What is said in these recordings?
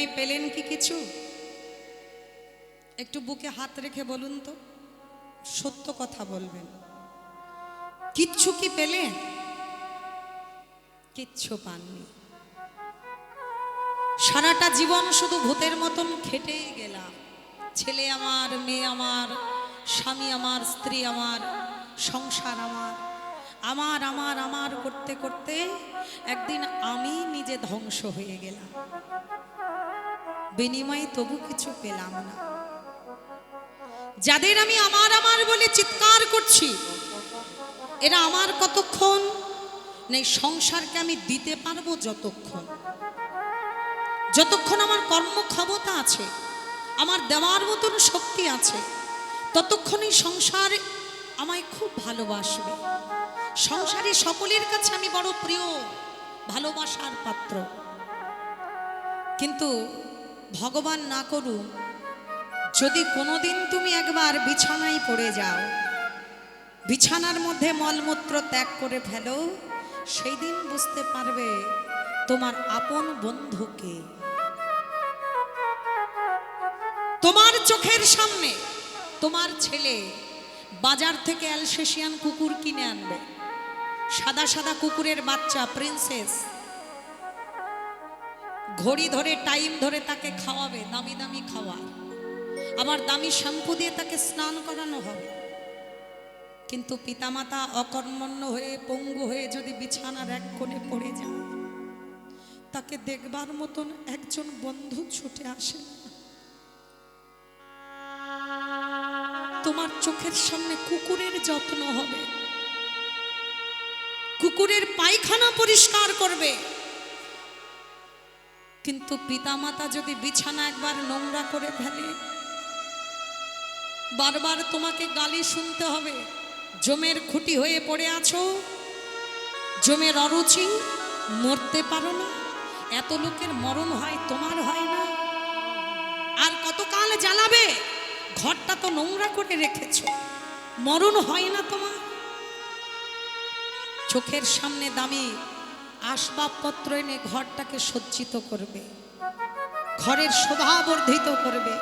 বিনিময়ে পেলেন কি কিছু? একটু বুকে হাত রেখে বলুন তো, সত্য কথা বলবেন, কিচ্ছু কি পেলেন? কিচ্ছু পাননি। সারাটা জীবন শুধু ভূতের মতন খেটেই গেলাম। ছেলে আমার, মেয়ে আমার, স্বামী আমার, স্ত্রী আমার, সংসার আমার, আমার আমার আমার করতে করতে একদিন আমি নিজে ধ্বংস হয়ে গেলাম। বিনিময়ে তবু কিছু পেলাম না। যাদের আমি আমার আমার বলে চিৎকার করছি, এরা আমার কতক্ষণ নেই? সংসারকে আমি দিতে পারবো যতক্ষণ আমার কর্মক্ষমতা আছে, আমার দেওয়ার মতন শক্তি আছে, ততক্ষণই সংসার আমায় খুব ভালোবাসবে। সংসারী সকলের কাছে আমি বড় প্রিয়, ভালোবাসার পাত্র। কিন্তু ভগবান না করুক, যদি কোনোদিন তুমি একবার বিছানায় পড়ে যাও, বিছানার মধ্যে মলমূত্র ত্যাগ করে ফেলো, সেই দিন বুঝতে পারবে তোমার আপন বন্ধুকে। তোমার চোখের সামনে তোমার ছেলে বাজার থেকে অ্যালসেশিয়ান কুকুর কিনে আনবে, সাদা সাদা কুকুরের বাচ্চা, প্রিন্সেস, ঘড়ি ধরে টাইম ধরে তাকে খাওয়াবে, দামি দামি খাওয়ার, আবার দামি শ্যাম্পু দিয়ে তাকে স্নান করানো হবে। কিন্তু পিতামাতা অকর্মণ্য হয়ে পঙ্গু হয়ে যদি বিছানার এক কোণে পড়ে যায়, তাকে দেখবার মতন একজন বন্ধু ছুটে আসে না। তোমার চোখের সামনে কুকুরের যত্ন হবে, কুকুরের পায়খানা পরিষ্কার করবে, কিন্তু পিতামাতা যদি বিছানা একবার নোংরা করে ফেলে, বারবার তোমাকে গালি শুনতে হবে। জমের খুঁটি হয়ে পড়ে আছো, জমের অরুচি, মরতে পারো না। এত লোকের মরণ হয়, তোমার হয় না? আর কতকাল জ্বালাবে? ঘরটা তো নোংরা করে রেখেছো, মরণ হয় না তোমার? চোখের সামনে দামি আসবাবপত্র এনে ঘরটাকে সজ্জিত করবে, ঘরের শোভা বর্ধিত করবে।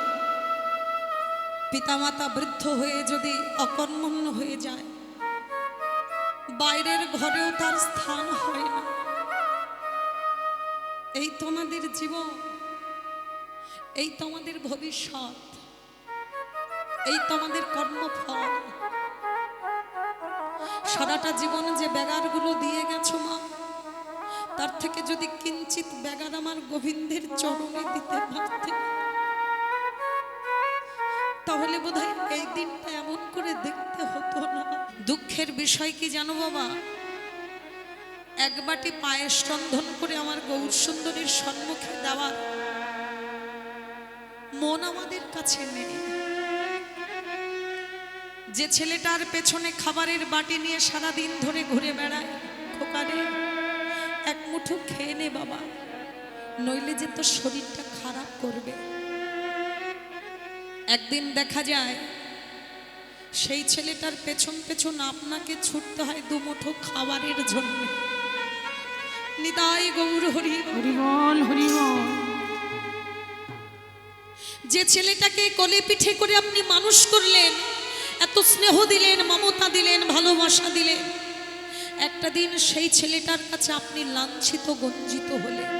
পিতামাতা বৃদ্ধ হয়ে যদি অকর্মণ্য হয়ে যায়, বাইরের ঘরেও তার স্থান হয় না। এই তোমাদের জীবন, এই তোমাদের ভবিষ্যৎ, এই তোমাদের কর্মফল। সারাটা জীবন যে ব্যাগারগুলো দিয়ে গেছো মা, তার থেকে যদি কিঞ্চিত ব্যাগার আমার গোবিন্দের চরণে দিতে পারতে, তাহলে বোধহয় এই দিনটা এমন করে দেখতে হতো না। দুঃখের বিষয় কি জানো বাবা? এক বাটি পায়েস রন্ধন করে আমার গৌর সুন্দরীর সম্মুখে দেওয়ার মন আমাদের কাছে নেই। যে ছেলেটার পেছনে খাবারের বাটি নিয়ে সারা দিন ধরে ঘুরে বেড়ায়, খোকারে এক মুঠো খেয়ে নে বাবা, নইলে যে তোর শরীরটা খারাপ করবে। একদিন দেখা যায় সেই ছেলেটার পেছন পেছন আপনাকে ছুটতে হয় দুমুঠো খাবারের জন্য। নিতাই গৌর হরি হরিবল হরিবল। যে ছেলেটাকে কোলে পিঠে করে আপনি মানুষ করলেন, এত স্নেহ দিলেন, মমতা দিলেন, ভালোবাসা দিলেন, একটা দিন সেই ছেলেটার কাছে আপনি লাঞ্ছিত গঞ্জিত হলেন।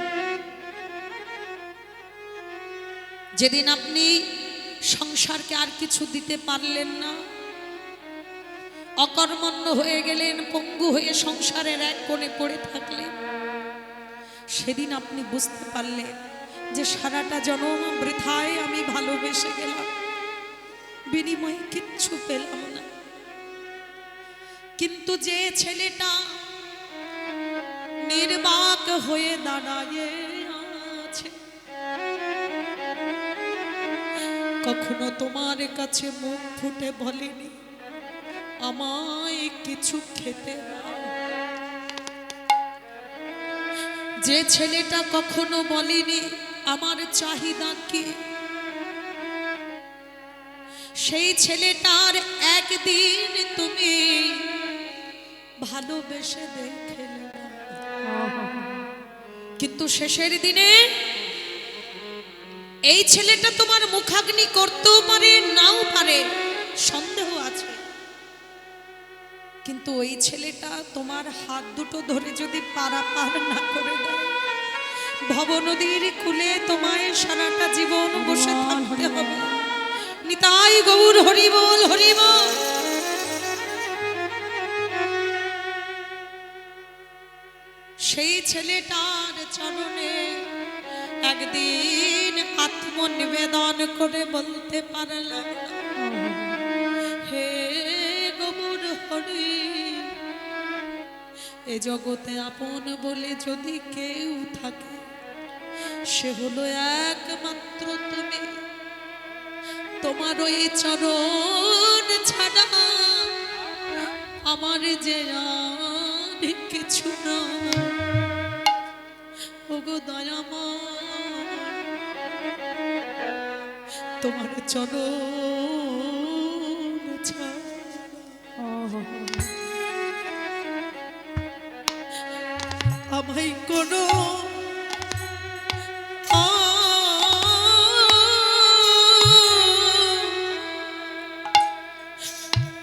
যেদিন আপনি সংসারকে আর কিছু দিতে পারলেন না, অকর্মণ্য হয়ে গেলেন, পঙ্গু হয়ে সংসারের এক কোণে পড়ে থাকলেন, সেদিন আপনি বুঝতে পারলেন যে সারাটা জনম বৃথায় আমি ভালোবেসে গেলাম, বিনিময়ে কিচ্ছু পেলাম না। কিন্তু যে ছেলেটা নির্বাক হয়ে দাঁড়ায় আছে, কখনো তোমার কাছে মুখ ফুটে বলেনি আমায় কিছু খেতে দাও, যে ছেলেটা কখনো বলেনি আমার চাহিদা কি, সেই ছেলেটার একদিন তুমি ভালোবেসে দেখলে, কিন্তু শেষের দিনে এই ছেলেটা তোমার মুখাগ্নি করতেও পারে, নাও পারে, সন্দেহ আছে। কিন্তু ওই ছেলেটা তোমার হাত দুটো ধরে যদি পারাপার না করে দেয়, ভবনদীর কূলে তোমায় সারাটা জীবন বসে থাকতে হবে। নিতাই গৌর হরি বল, হরি বল। সেই ছেলেটার চরণে একদিন আত্মনিবেদন করে বলতে পারলাম, হে গৌর হরি, এ জগতে আপন বলে যদি কেউ থাকে, সে হলো একমাত্র তুমি। তোমার ওই চরণ ছাড়া আমার যে আর কিছু না। ওগো দয়াময়, তোমার চরণ ছাড়া আমায় কোনো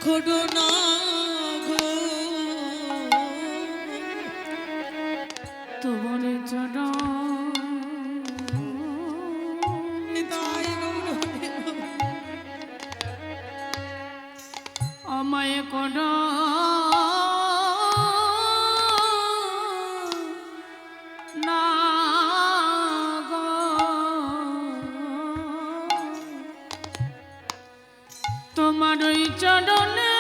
করোনা গো, তোমার চরণ আমায় করো না গো, তোমার ওই চরণে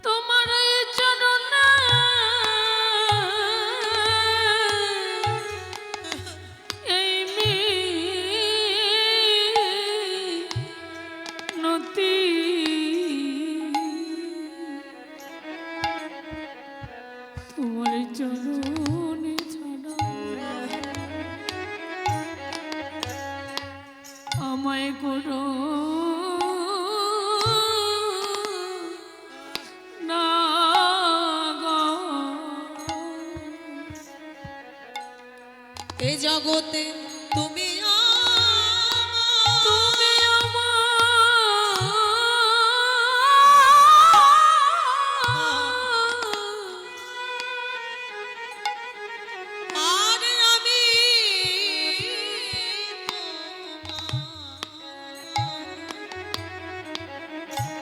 তোমার ওই চরণে এই মিনতি তোমার চরণে ছাড়া আমায় করো না গো। এ জগতে তুমি তুমি আর আমি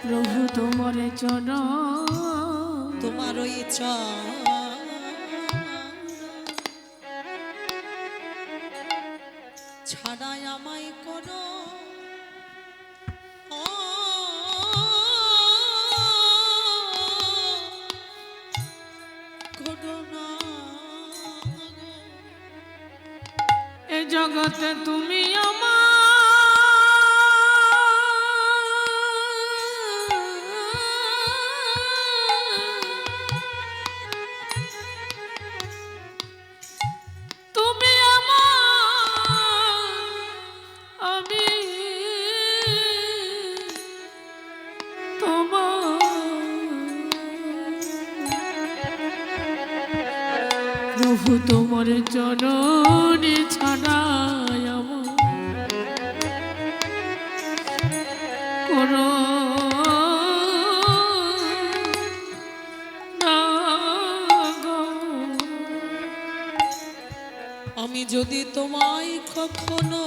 প্রভু তোমার চরণ তোমার ওই ছাড়াই আমায় করো করোনা গো। এ জগতে তুমি তুমি আমি প্রভু তোমার চরণে ছাড়াই আমার করো না গো। আমি যদি তোমায় কখনো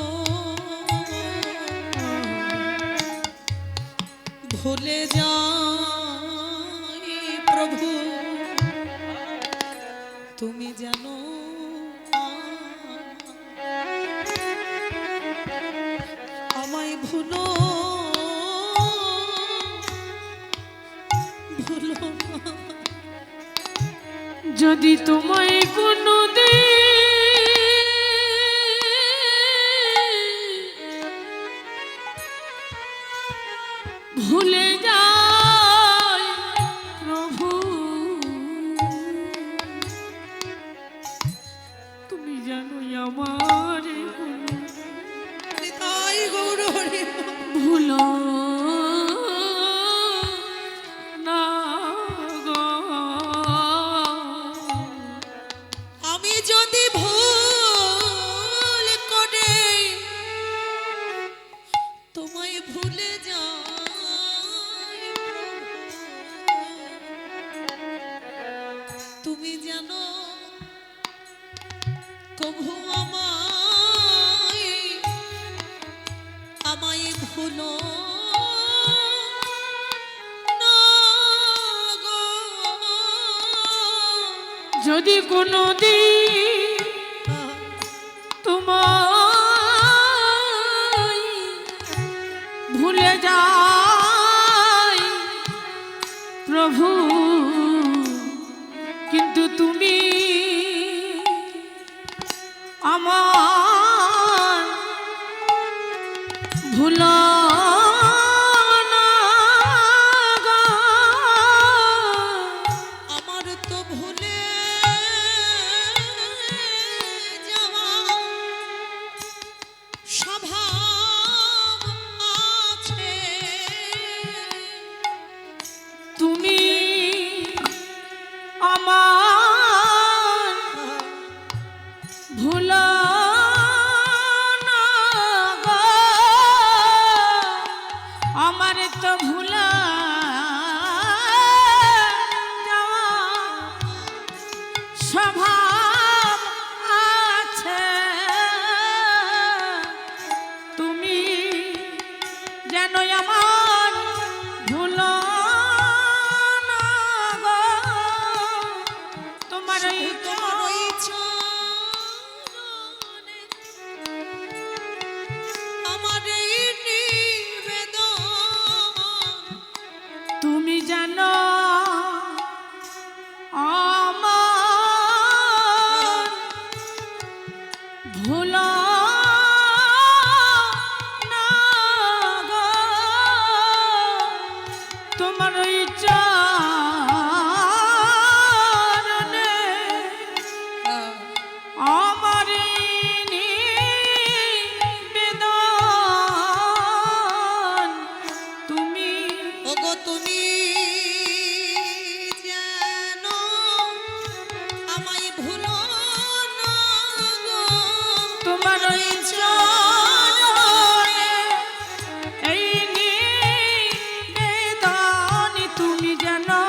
ভুলে যাই প্রভু, তুমি জানো আমায় ভুলো ভুলো না। যদি তোমায় কোনো ভুলে যায় প্রভু, তুমি জানো আমার নিতাই গৌর হরি বল। ভুলো তুমি জানো কভু আমায় আমায় ভুলো না গো। যদি কোনো দিন তোমায় ভুলে যাই প্রভু, কিন্তু তুমি আমার ভুলো না গো। আমার তো ভুলে যাওয়া স্বভাব আছে, তুমি আমার ভুলো না গো। আমার তো ভুলা যাওয়া স্বভাব আছে, তুমি যেন আমার ভুলো না গো। তোমার ওই তোমার ওই চরণে আমার এই নিবেদন, তুমি জানো আমার ভুলো না গো। তোমার ওই চরণে আমার নিবেদন, তুমি ওগো তুমি যেন আমায় ভুলো না গো। তোমার ওই চরণে এই নিবেদন, তুমি জানো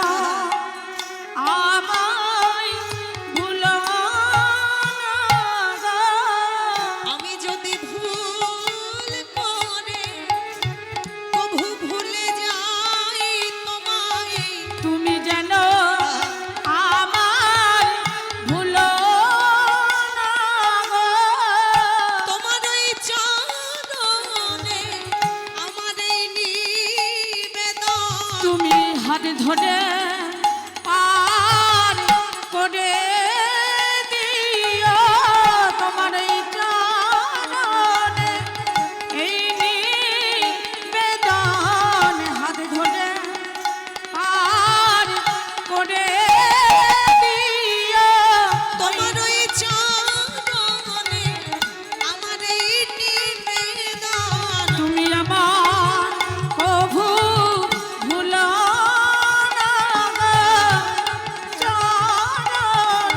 আমায় ভুলো না গো। আমি যদি ভুল করে কভু ভুলে যাই তোমায়, তুমি জানো আমার ভুলো না গো। তোমার ওই চরণে আমার এই নিবেদন, তুমি হাত ধরে পার করে দিও। তোমার এই চরণে এই নিবেদন, হাত ধরে পার করে দিও। তোমার ওই চরণে আমার এই নিবেদন, তুমি আমার কভু ভুলো না গো। চরণে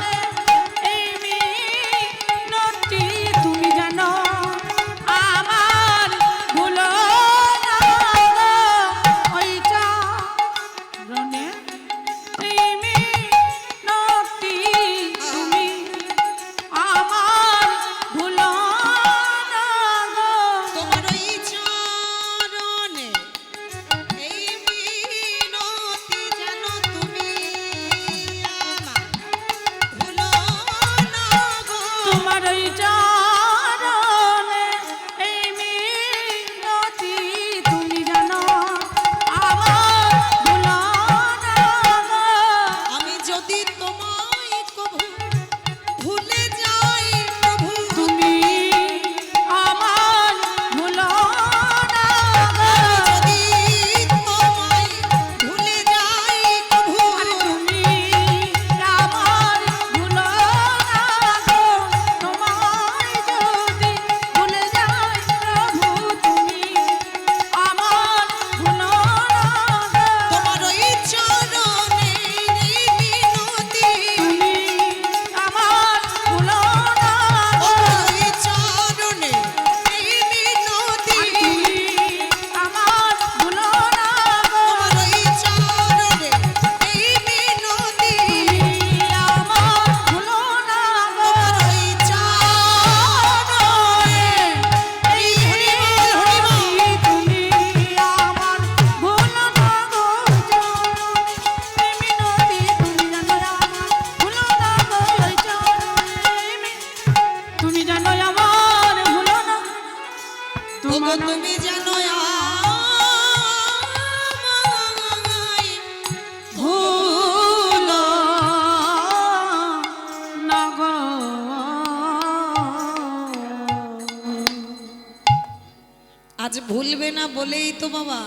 না বলেই তো বাবা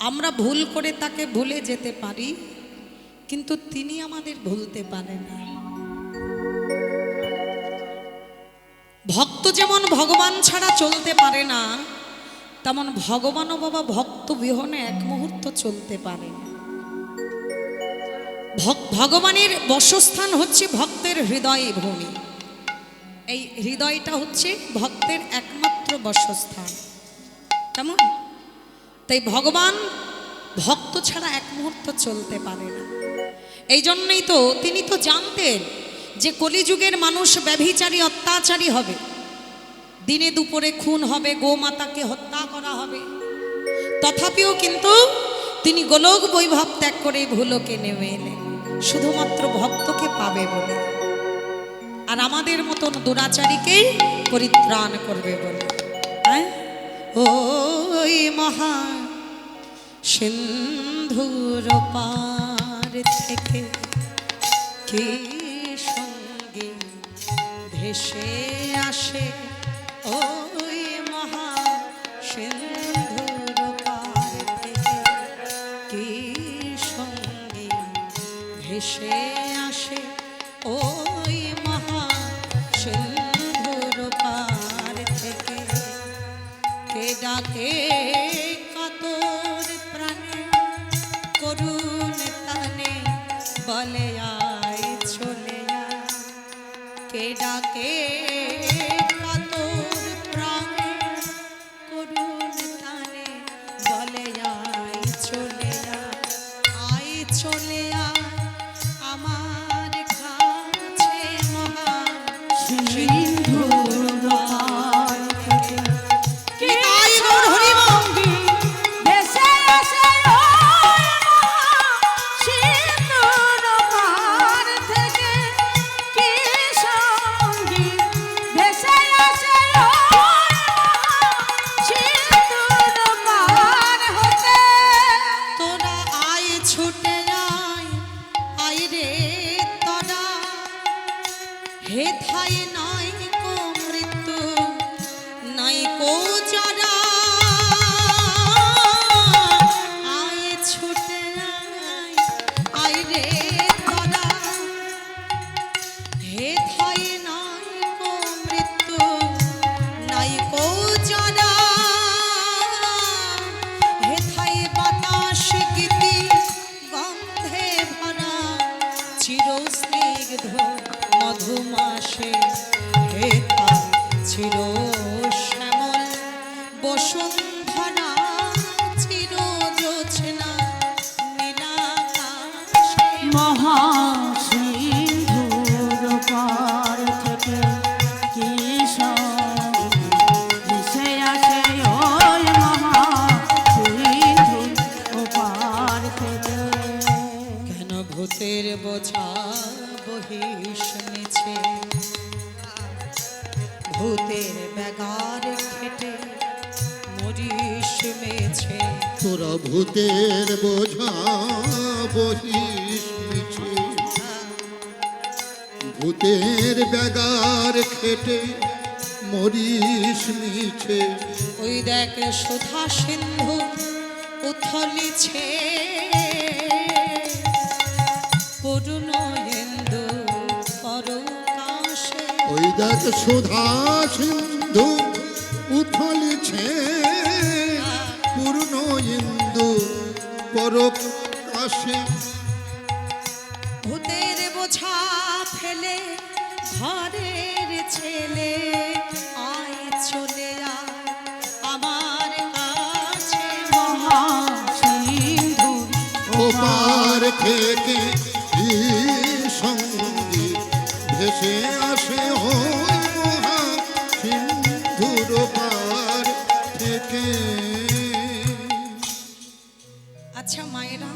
আমরা ভুল করে তাকে ভুলে যেতে পারি, কিন্তু তিনি আমাদের ভুলতে পারেন না। ভক্ত যেমন ভগবান ছাড়া চলতে পারে না, তেমন ভগবানও বাবা ভক্ত বিহনে এক মুহূর্ত চলতে পারে না। ভগবানের বসস্থান হচ্ছে ভক্তের হৃদয়ে ভূমি। এই হৃদয়টা হচ্ছে ভক্তের একমাত্র বসস্থান। কেমন? তাই ভগবান ভক্ত ছাড়া এক মুহূর্ত চলতে পারে না। এই জন্যই তো তিনি তো জানতেন যে কলিযুগের মানুষ ব্যভিচারী অত্যাচারী হবে, দিনে দুপুরে খুন হবে, গোমাতাকে হত্যা করা হবে। তথাপিও কিন্তু তিনি গোলক বৈভব ত্যাগ করে ভূলোকে নেমে এলেন শুধুমাত্র ভক্তকে পাবে বলে, আর আমাদের মতন দুরাচারীকেই পরিত্রাণ করবে বলে। হ্যাঁ, ওই মহা সিন্ধুর পার থেকে কি সঙ্গে ভেসে আসে, ওই মহা সিন্ধুর পার থেকে কি সঙ্গে ভেসে আসে, ওই মহা সিন্ধুর পার থেকে কে ডাকে কাতর প্রাণে করুণ তানে বলে আয় চলে আয়। কে ডাকে কাতর প্রাণে করুণ তানে বলে আয় চলে আয়, আয় চলে আয় আমার কাছে মহা সিন্ধুর পার থেকে। কি তাই গৌর হরি বল। ভেসে আসে ওই সিন্ধুর পার থেকে কি সঙ্গী, ভেসে আসে ওই সিন্ধুর পার হতে। তোরা আয় ছুটে আয়, আয় রে তোরা, হেথায় নাই কো মৃত্যু নাই কো যারা, আয় ছুটে আয়, আয় রে তোরা, হেথায় নাই কো মৃত্যু নাই কো যারা, হেথায় বাতাস গীতি গন্ধে ভরা চিরস্নিগ্ধ মধুমাসে, হেথা চির শ্যামল বসুন্ধরা চির জোছনা নীলাকাশে। মহা সিন্ধুর পার থেকে কি সঙ্গী ভেসে আসে ওই মহা সিন্ধুর পার থেকে। কেন ভূতের বোঝা বহিস নিছে, ভূতের ব্যাগার খেটে মরিস মেছে। তোরা ভূতের বোঝা বহিস মিছে, ভূতের ব্যাগার খেটে মরিস মিছে। ওই দেখ সুধা সিন্ধু উথলিছে, পূর্ণ হিন্দু পরকাশে। ওই দেখ সুধা সিন্ধু উথলিছে, পূর্ণ ইন্দু পরকাশে। ভূতের বোঝা ফেলে ঘরের ছেলে, আয় চলে আয় আমার কাছে মহা সিন্ধুর ওপার থেকে কি সঙ্গী ভেসে আসে, ওই মহা সিন্ধুর পার থেকে। আচ্ছা মায়েরা,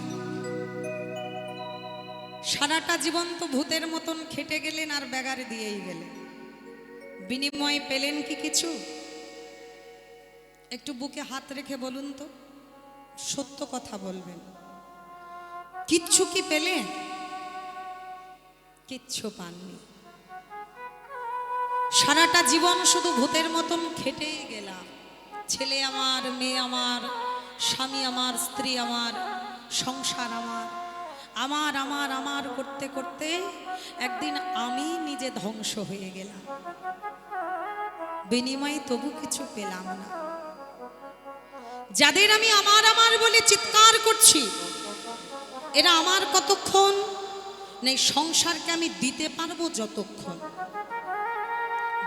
সারাটা জীবন তো ভূতের মতন খেটে গেলেন আর ব্যাগারে দিয়েই গেলেন, বিনিময়ে পেলেন কি কিছু? একটু বুকে হাত রেখে বলুন তো, সত্য কথা বলবেন, কিচ্ছু কি পেলেন? কিচ্ছু পাননি। সারাটা জীবন শুধু ভূতের মতন খেটেই গেলাম, ছেলে আমার, মেয়ে আমার, স্বামী আমার, স্ত্রী আমার, সংসার আমার, আমার আমার আমার করতে করতে একদিন আমি নিজে ধ্বংস হয়ে গেলাম। বিনিময়ে তবু কিছু পেলাম না। যাদের আমি আমার আমার বলে চিৎকার করছি, এরা আমার কতক্ষণ নেই, সংসারকে আমি দিতে পারবো যতক্ষণ,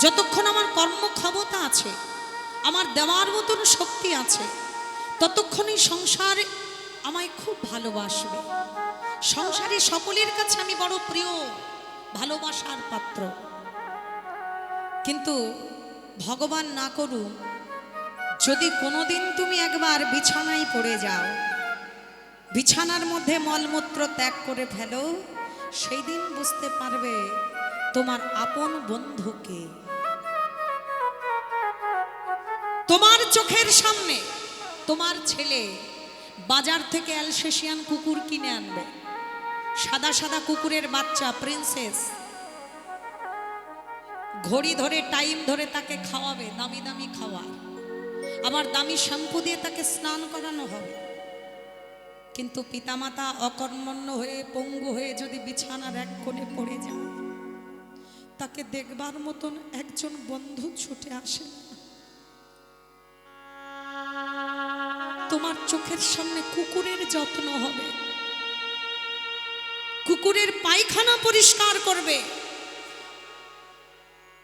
যতক্ষণ আমার কর্মক্ষমতা আছে, আমার দেওয়ার মতন শক্তি আছে, ততক্ষণই সংসার আমায় খুব ভালোবাসবে। সংসারে সকলের কাছে আমি বড় প্রিয়, ভালোবাসার পাত্র। কিন্তু ভগবান না করুক, যদি কোনোদিন তুমি একবার বিছানায় পড়ে যাও, বিছানার মধ্যে মলমূত্র ত্যাগ করে ফেলো, সেই দিন বুঝতে পারবে তোমার আপন বন্ধুকে। তোমার চোখের সামনে তোমার ছেলে বাজার থেকে অ্যালসেশিয়ান কুকুর কিনে আনবে, সাদা সাদা কুকুরের বাচ্চা, প্রিন্সেস, ঘড়ি ধরে টাইম ধরে তাকে খাওয়াবে, দামি দামি খাওয়ার, আবার দামি শ্যাম্পু দিয়ে তাকে স্নান করানো হবে। কিন্তু পিতামাতা অকর্মণ্য হয়ে পঙ্গু হয়ে যদি বিছানার এক কোণে পড়ে যায়, তাকে দেখবার মতন একজন বন্ধু ছুটে আসে না। তোমার চোখের সামনে কুকুরের যত্ন হবে, কুকুরের পায়খানা পরিষ্কার করবে,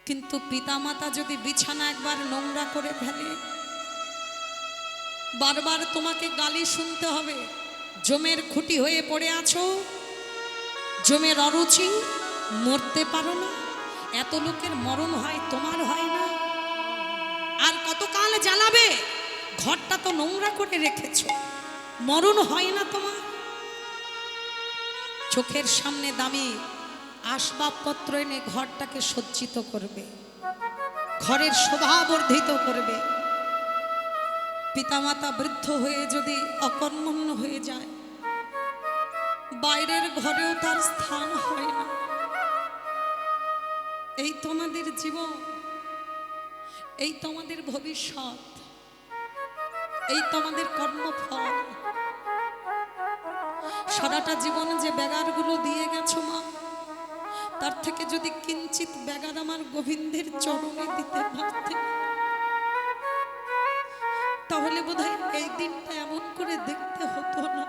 কিন্তু পিতামাতা যদি বিছানা একবার নোংরা করে ফেলে, বারবার তোমাকে গালি শুনতে হবে। জমের খুঁটি হয়ে পড়ে আছো, জমের অরুচি, মরতে পারো না। এত লোকের মরণ হয়, তোমার হয় না। আর কতকাল জ্বালাবে? ঘরটা তো নোংরা করে রেখেছো, মরণ হয় না তোমার। চোখের সামনে দামি আসবাবপত্র এনে ঘরটাকে সজ্জিত করবে, ঘরের শোভা বর্ধিত করবে। পিতামাতা বৃদ্ধ হয়ে যদি অকর্মণ্য হয়ে যায়, বাইরের ঘরেও তার স্থান হয় না। এই তোমাদের জীবন, এই তোমাদের ভবিষ্যৎ, এই তোমাদের কর্মফল। সারাটা জীবন যে ব্যাগারগুলো দিয়ে গেছো মা, তার থেকে যদি কিঞ্চিত ব্যাগার আমার গোবিন্দের চরণে দিতে পারতে, তাহলে বোধহয় এই দিনটা এমন করে দেখতে হতো না।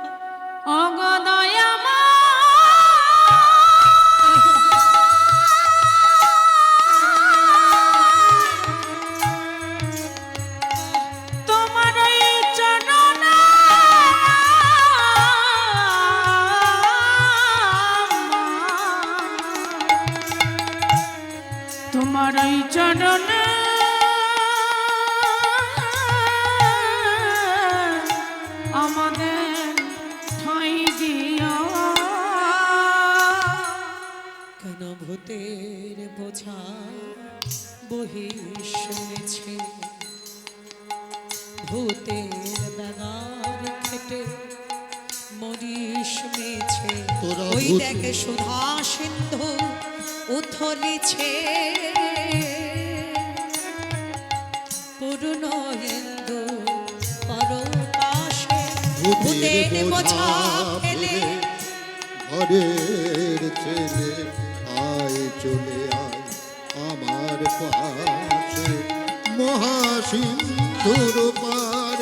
তোমার ওই চরণে আমাদের ঠাঁই দিয়া। কেন ভূতের বোঝা বহিস শুনেছে, ভূতের ব্যাগার খেটে মরিস মেছে। তোরা ওই ভূত- দেখে সুধা সিন্ধু উথলিছে, পূর্ণ হিন্দু পরকাশে। ভূতের বোঝা ফেলে ঘরের ছেলে আয় চলে আয় আমার পাশে, মহাসিন্ধুর পার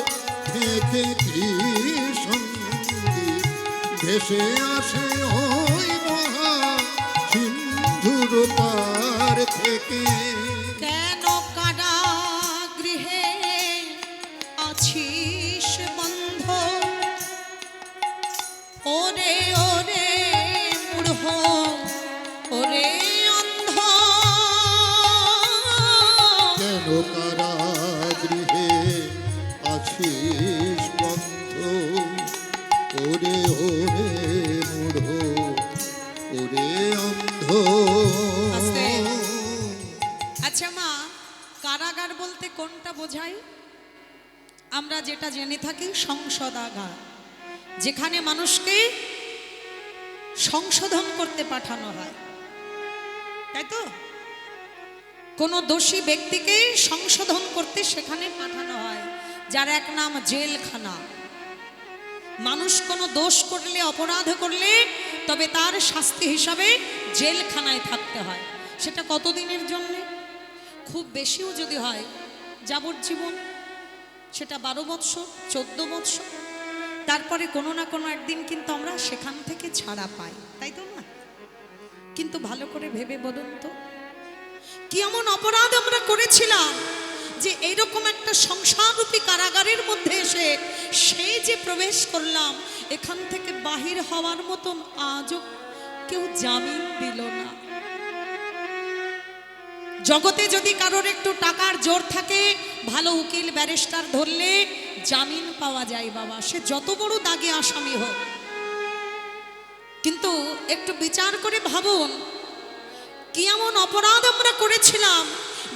থেকে কি সঙ্গীত ভেসে আসে ওই মহা সিন্ধুর পার থেকে। কেন কারাগৃহে আছিস বন্ধ, ওরে ওরে মূঢ়, ওরে অন্ধ। কেন কারাগৃহে আছিস বন্ধ, ওরে ওরে মূঢ়, ওরে অন্ধ। আস্তে। আচ্ছা মা, কারাগার বলতে কোনটা বোঝায়? আমরা যেটা জেনে থাকি সংশোধনাগার, যেখানে মানুষকে সংশোধন করতে পাঠানো হয়, তাই তো? কোনো দোষী ব্যক্তিকে সংশোধন করতে সেখানে পাঠানো হয়। যার এক নাম জেলখানা। মানুষ কোনো দোষ করলে, অপরাধ করলে তবে তার শাস্তি হিসাবে জেলখানায় থাকতে হয়। সেটা কতদিনের জন্যে? খুব বেশিও যদি হয় যাবজ্জীবন, সেটা 12 বৎসর, 14 বৎসর। তারপরে কোনো না কোনো একদিন কিন্তু আমরা সেখান থেকে ছাড়া পাই, তাই তো না? কিন্তু ভালো করে ভেবে বলুন তো, কি এমন অপরাধ আমরা করেছিলাম যে এইরকম একটা সংসাররূপী কারাগারের মধ্যে এসে সেই যে প্রবেশ করলাম, এখান থেকে বাহির হওয়ার মতন আজও কেউ জামিন দিল না। জগতে যদি কারোর একটু টাকার জোর থাকে, ভালো উকিল ব্যারিস্টার ধরলে জামিন পাওয়া যায় বাবা, সে যত বড় দাগে আসামি হোক। কিন্তু একটু বিচার করে ভাবুন, কি এমন অপরাধ আমরা করেছিলাম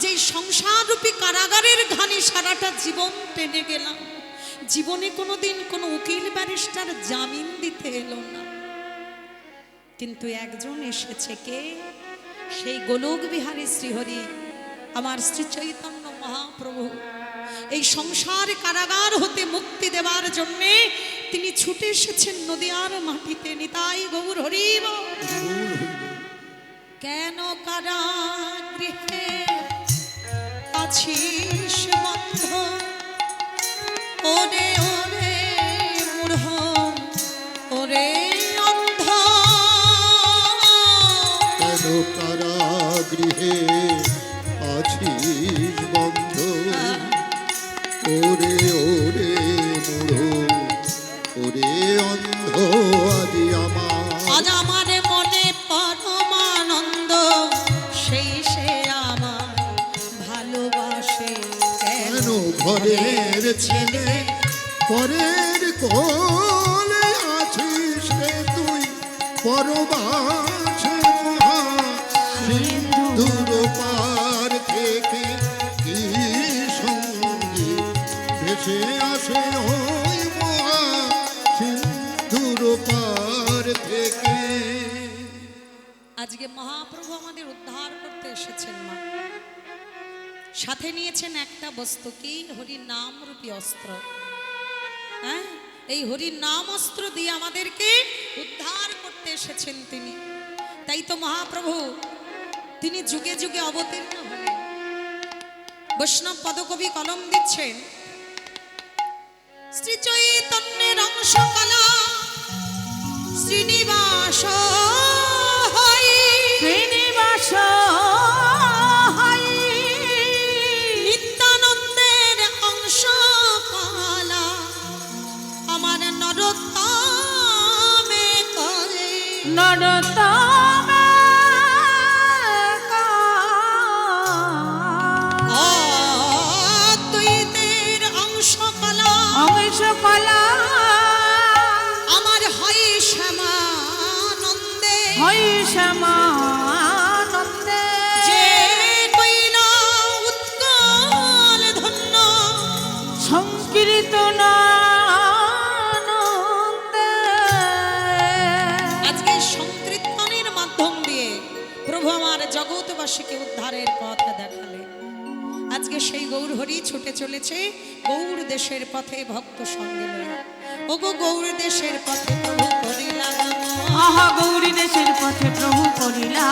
যে সংসাররূপী কারাগারের ঘানি সারাটা জীবন টেনে গেলাম। জীবনে কোনোদিন কোনো উকিল ব্যারিস্টার জামিন দিতে এলো না, কিন্তু একজন এসেছে। কে? সেই গোলক বিহারী শ্রীহরি, আমার শ্রী চৈতন্য মহাপ্রভু। এই সংসার কারাগার হতে মুক্তি দেওয়ার জন্যে তিনি ছুটে এসেছেন নদিয়ার মাটিতে। নিতাই গৌর হরি বল। কেন কারাগৃহে আছিস বন্ধ, ওরে ওরে মূঢ়, ওরে অন্ধ। কেন কারাগৃহে আছিস বন্ধ, ওরে ওরে মূঢ়, ওরে অন্ধ। আজ আমার মনে পরমানন্দ, সেই সে আমার ভালোবাসে। কেন ঘরের ছেলে পরের কোলে আছিস রে তুই, পরবাসে মহা সিন্ধুর পার থেকে কি সঙ্গে ভেসে আসে ওই মহা সিন্ধুর পার থেকে। আজকে মহাপ্রভু আমাদের উদ্ধার করতে এসেছেন মা। সাথে নিয়েছেন একটা বস্তু, কি? হরির নাম রূপী অস্ত্র। হ্যাঁ, এই হরির নাম অস্ত্র দিয়ে আমাদেরকে উদ্ধার করতে এসেছেন তিনি। তাই তো মহাপ্রভু তিনি যুগে যুগে অবতীর্ণ হলেন। বৈষ্ণব পদকবি কলম দিচ্ছেন, শ্রী চৈতন্যের অংশ কলা শ্রীনিবাস শ্রীনিবাস নিত্যানন্দের অংশ কলা আমার নরোত্তমে করে। নরোত্তমে অদ্বৈতের অংশ কলা অংশ কলা আমার হয় শ্যামানন্দে। হয় শ্যামানন্দে। যে কইল উৎকল ধন্য সংকীর্তন আজকে সংকীর্তনের মাধ্যম দিয়ে প্রভু আমার জগৎবাসীকে উদ্ধারের পথ দেখালেন। আজকে সেই গৌর হরি ছুটে চলেছে গৌর দেশের পথে ভক্ত সঙ্গে লয়ে। ওগো গৌর দেশের পথে প্রভু করিলা গমন। আহা গৌরী দেশের পথে প্রভু করিলা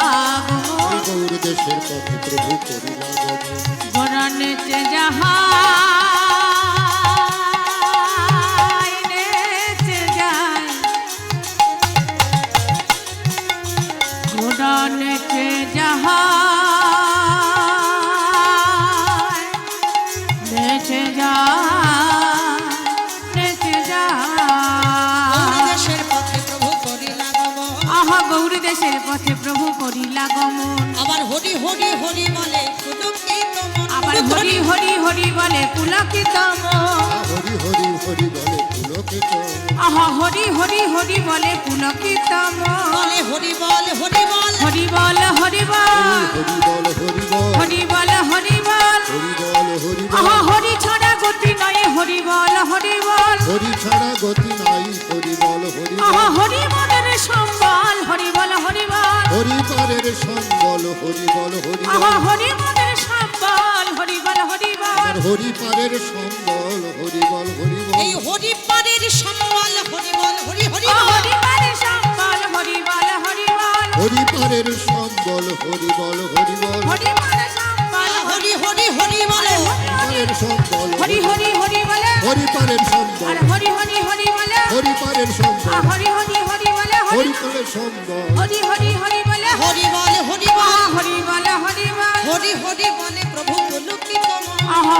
গমন। গৌর দেশের পথে প্রভু করিলা গমন। গোরা নেচে যাহা নেচে যায়, গোরা নেচে যাহা নেচে যায়, নেচে গৌর যায়। দেশের পথে প্রভু করিলা গমন। আহা গৌরী দেশের পথে প্রভু করিলা গমন। আবার হরি হরি হরি বলে পুলকিত মন। আবার হরি হরি হরি বলে পুলকিত মন। হরি হরি হরি বলে পুলকিত। আহা হরি হরি হরি বলে পুলকিত মন। বলে হরি বল হরি বল হরি বল হরি বল হরি বল হরি বল হরি বল হরি বল। হরি বল হরি বল। আহা হরি ছাড়া গতি নাই হরি বল হরি বল। হরি ছাড়া গতি নাই হরি বল হরি আহা বল। হরি মনের সম্বল হরি বল হরি বল। হরি পারের সম্বল হরি বল হরি আহা বল। হরি মনের সম্বল হরি বল হরি বল। আমার হরি পারের সম্বল হরি বল হরি বল এই হরিপারের সম্বল হরি বল হরি হরি ও বল। হরিপারে সম্বল হরি বল হরি বল হরি পারের সম্বল হরি বল হরি বল হরিপারে সম্বল হরি হরি হরি বলে পারের সম্বল হরি হরি হরি বলে হরি পারের সম্বল আর হরি হরি হরি বলে হরি পারের সম্বল হরি হরি হরি বলে হরি পারের সম্বল হরি হরি হরি বলে হরি বল হরি বল হরি বলে হরি বল হরি হরি বলে প্রভু পুলকিত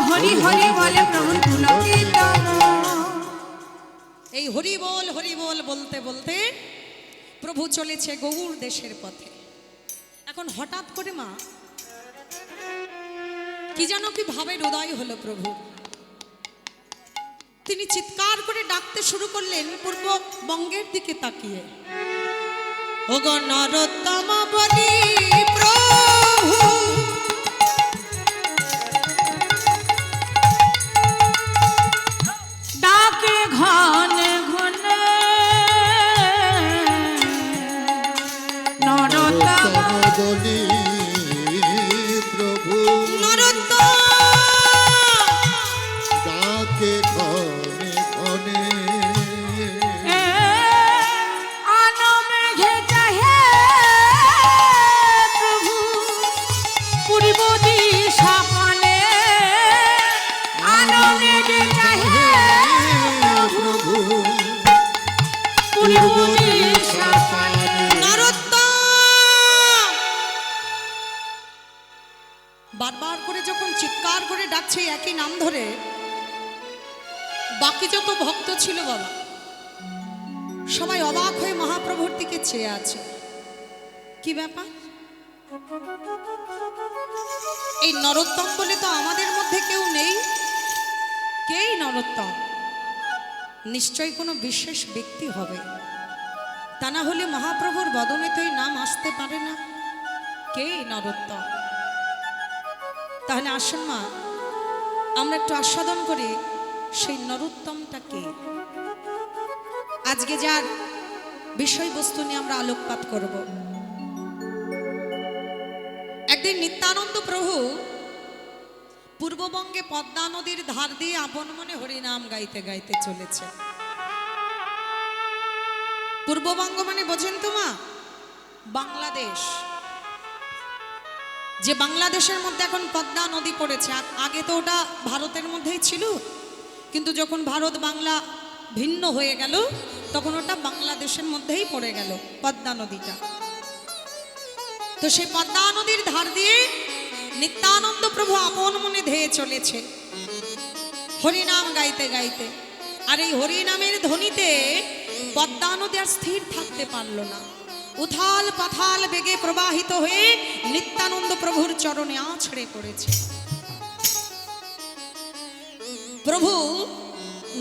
হরি হরি বলে প্রভু পুলকিত এই হরি বল বলতে বলতে প্রভু চলেছে গৌর দেশের পথে। এখন হঠাৎ করে মা কি যেন কি ভাবে হৃদয় হলো প্রভু, তিনি চিৎকার করে ডাকতে শুরু করলেন পূর্ববঙ্গের দিকে তাকিয়ে, ওগো নরোত্তম বলি প্রভু ডাকে ঘন ঘন নরোত্তম তম বলি প্রভু নরোত্তম ডাকে ঘনে ঘনে আনমেঘে চাহে প্রভু পূর্ব দিশা পানে আনমেঘে চাহে প্রভু পূর্ব দিশা পানে বারবার করে যখন চিৎকার করে ডাকছে একই নাম ধরে, বাকি যত ভক্ত ছিল বাবা সবাই অবাক হয়ে মহাপ্রভুর দিকে চেয়ে আছে। কি ব্যাপার? এই নরোত্তম বলে তো আমাদের মধ্যে কেউ নেই। কেই নরোত্তম? নিশ্চয়ই কোনো বিশেষ ব্যক্তি হবে, তা না হলে মহাপ্রভুর বদনে তো এই নাম আসতে পারে না। কেই নরোত্তম? তাহলে আসুন মা আমরা একটু আস্বাদন করি সেই নরোত্তমটা কে। আজকে যার বিষয়বস্তু নিয়ে আমরা আলোকপাত করব। একদিন নিত্যানন্দ প্রভু পূর্ববঙ্গে পদ্মা নদীর ধার দিয়ে আপন মনে হরিনাম গাইতে গাইতে চলেছে। পূর্ববঙ্গ মানে বোঝেন তো মা? বাংলাদেশ। যে বাংলাদেশের মধ্যে এখন পদ্মা নদী পড়েছে, আগে তো ওটা ভারতের মধ্যেই ছিল, কিন্তু যখন ভারত বাংলা ভিন্ন হয়ে গেল তখন ওটা বাংলাদেশের মধ্যেই পড়ে গেল পদ্মা নদীটা। তো সেই পদ্মা নদীর ধার দিয়ে নিত্যানন্দ প্রভু আপন মনে ধেয়ে চলেছে হরিনাম গাইতে গাইতে। আর এই হরিনামের ধ্বনিতে পদ্মা নদী আর স্থির থাকতে পারল না, উথাল পাথাল বেগে প্রবাহিত হয়ে নিত্যানন্দ প্রভুর চরণে আছড়ে পড়েছে। প্রভু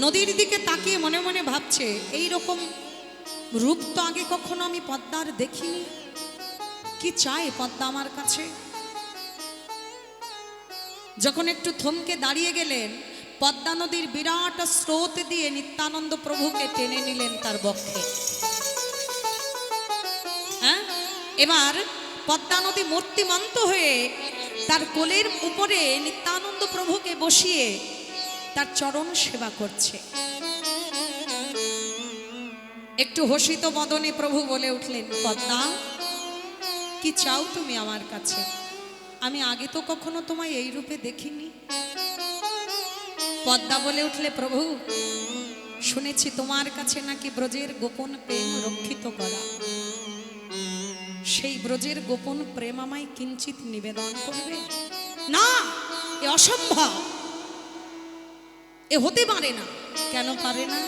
নদীর দিকে তাকিয়ে মনে মনে ভাবছে, এই রকম রূপ তো আগে কখনো আমি পদ্মার দেখিনি। কি চাই পদ্মা আমার কাছে? যখন একটু থমকে দাঁড়িয়ে গেলেন, পদ্মা নদীর বিরাট স্রোত দিয়ে নিত্যানন্দ প্রভুকে টেনে নিলেন তার বক্ষে। এবার পদ্মা নদী মূর্তিমন্ত হয়ে তার কোলের উপরে নিত্যানন্দ প্রভুকে বসিয়ে তার চরণ সেবা করছে। একটু হসিত বদনে প্রভু বলে উঠলেন, পদ্মা কি চাও তুমি আমার কাছে? আমি আগে তো কখনো তোমায় এই রূপে দেখিনি। পদ্মা বলে উঠলে, প্রভু শুনেছি তোমার কাছে নাকি ব্রজের গোপন প্রেম রক্ষিত করা। সেই ব্রজের গোপন প্রেম আমায় কিঞ্চিত নিবেদন করবে? না, এ অসম্ভব, এ হতে পারে না। কেন পারে না?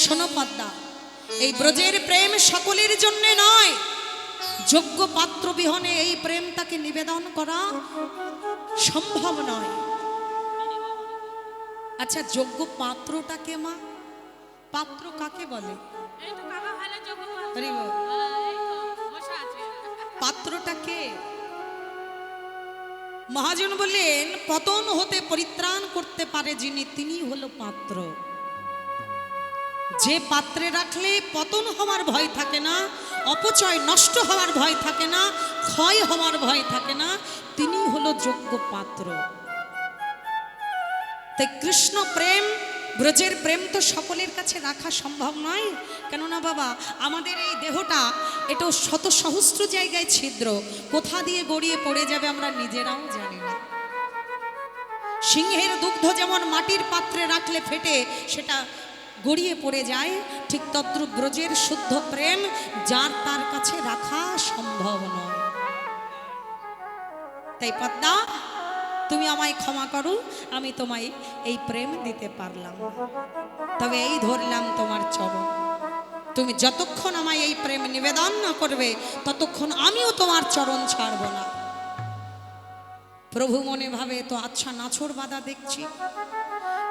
শোনো পদ্মা, এই ব্রজের প্রেম সকলের জন্য নয়। যোগ্য পাত্র বিহনে এই প্রেম তাকে নিবেদন করা সম্ভব নয়। আচ্ছা, যোগ্য পাত্রটাকে মা? পাত্র কাকে বলে? পাত্রটা কে? মহাজন বললেন, পতন হতে পরিত্রাণ করতে পারে যিনি, তিনি হলো পাত্র। যে পাত্রে রাখলে পতন হওয়ার ভয় থাকে না, অপচয় নষ্ট হওয়ার ভয় থাকে না, ক্ষয় হওয়ার ভয় থাকে না, তিনি হলো যোগ্য পাত্র। তাই কৃষ্ণ প্রেম, ব্রজের প্রেম তো সকলের কাছে রাখা সম্ভব নয়। কেননা বাবা, আমাদের এই দেহটা এটা শত সহস্র জায়গায় ছিদ্র, কোথা দিয়ে গড়িয়ে পড়ে যাবে আমরা নিজেরাও জানি না। সিংহের দুগ্ধ যেমন মাটির পাত্রে রাখলে ফেটে সেটা গড়িয়ে পড়ে যায়, ঠিক তদ্রূপ ব্রজের শুদ্ধ প্রেম যার তার কাছে রাখা সম্ভব নয়। তাই পদ্মা, তুমি আমায় ক্ষমা করো, আমি তোমায় এই প্রেম দিতে পারলাম না। তবে এই ধরলাম তোমার চরণ, তুমি যতক্ষণ আমায় এই প্রেম নিবেদন না করবে ততক্ষণ আমিও তোমার চরণ ছাড়ব না। প্রভু মনে ভাবে, তো আচ্ছা নাছর বাঁধা দেখছি,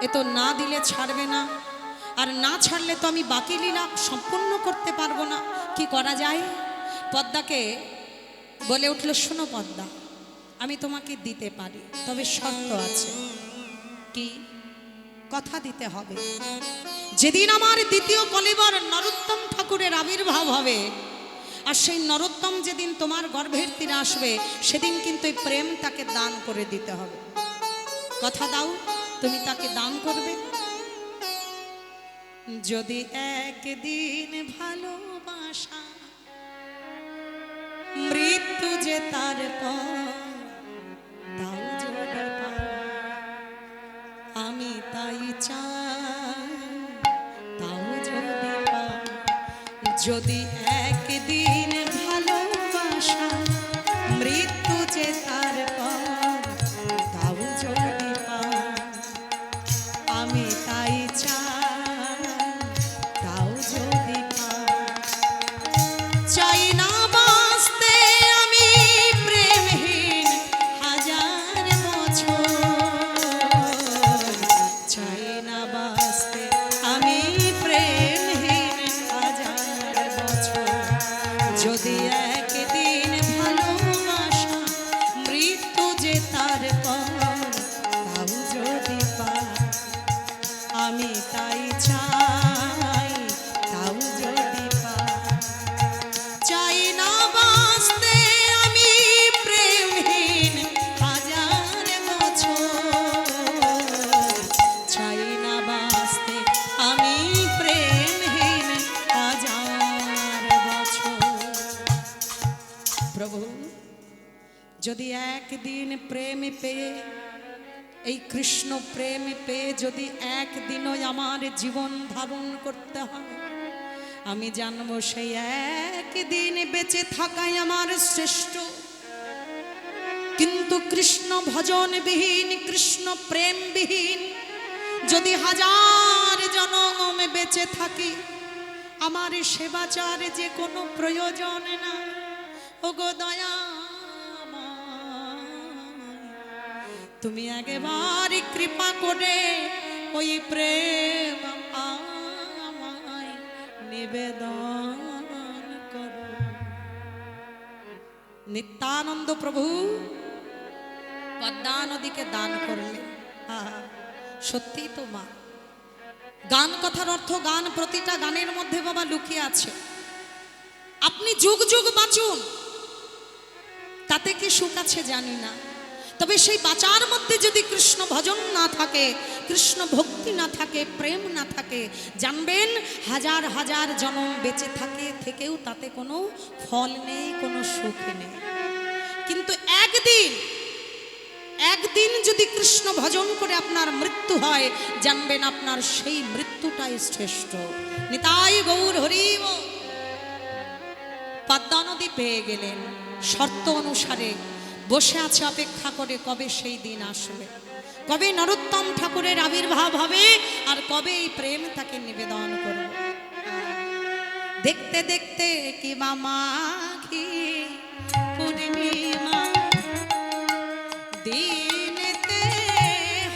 এ তো না দিলে ছাড়বে না, আর না ছাড়লে তো আমি বাকি লীলা সম্পূর্ণ করতে পারবো না, কি করা যায়? পদ্মাকে বলে উঠল, শোনো পদ্মা, আমি তোমাকে দিতে পারি, তবে শর্ত আছে। কি? কথা দিতে হবে, যেদিন আমার দ্বিতীয় কলেবর নরোত্তম ঠাকুরের আবির্ভাব হবে, আর সেই নরোত্তম যেদিন তোমার গর্ভের তীরে আসবে, সেদিন কিন্তু এই প্রেম তাকে দান করে দিতে হবে। কথা দাও, তুমি তাকে দান করবে। যদি একদিন ভালোবাসা মৃত্যু যে তার পর, তাও যদি পাই, আমি তাই চাই, তাও যদি পাই। যদি একদিন ভালোবাসা মৃত্যু যে তার পর, তাও যদি পাই, আমি তাই চাই, তাও যদি পাই। চাই না বাঁচতে আমি প্রেমহীন হাজার বছর, চাই না বাঁচতে আমি প্রেমহীন হাজার বছর। যদি একদিন ভালোবাসা মৃত্যু যে তার পর, তাও যদি পাই, আমি তাই চাই, তাও যদি পাই। চাই না বাঁচতে আমি প্রেমহীন হাজার বছর, চাই না বাঁচতে আমি প্রেমহীন হাজার বছর। প্রভু, যদি একদিন প্রেম পেয়ে, এই কৃষ্ণ প্রেম পেয়ে যদি একদিনও আমার জীবন ধারণ করতে হয়, আমি জানবো সেই একদিন বেঁচে থাকাই আমার শ্রেষ্ঠ। কিন্তু কৃষ্ণ ভজন বিহীন, কৃষ্ণ প্রেম বিহীন যদি হাজার জনম বেঁচে থাকি, আমার সেবাচার যে কোনো প্রয়োজন না। ওগো দয়া, তুমি একবার কৃপা করে ওই প্রেম আমায় নিবেদন করো। নিত্যানন্দ প্রভু পদ্মা নদীকে দান করলে। সত্যি তো মা, গান কথার অর্থ গান, প্রতিটা গানের মধ্যে বাবা লুকিয়ে আছে। আপনি যুগ যুগ বাঁচুন, তাতে কি সুখ আছে জানি না, তবে সেই বাঁচার মধ্যে যদি কৃষ্ণ ভজন না থাকে, কৃষ্ণ ভক্তি না থাকে, প্রেম না থাকে, জানবেন হাজার হাজার জনম বেঁচে থাকে থেকেও তাতে কোনো ফল নেই, কোনো সুখ নেই। কিন্তু একদিন যদি কৃষ্ণ ভজন করে আপনার মৃত্যু হয়, জানবেন আপনার সেই মৃত্যুটাই শ্রেষ্ঠ। নিতাই গৌর হরি বল। পদ্মা নদী পেয়ে গেলেন, শর্ত অনুসারে বসে আছে, অপেক্ষা করে কবে সেই দিন আসবে, কবে নরোত্তম ঠাকুরের আবির্ভাব হবে, আর কবে এই প্রেম তাকে নিবেদন করবে। দেখতে দেখতে কি মাঘী পূর্ণিমা দিনেতে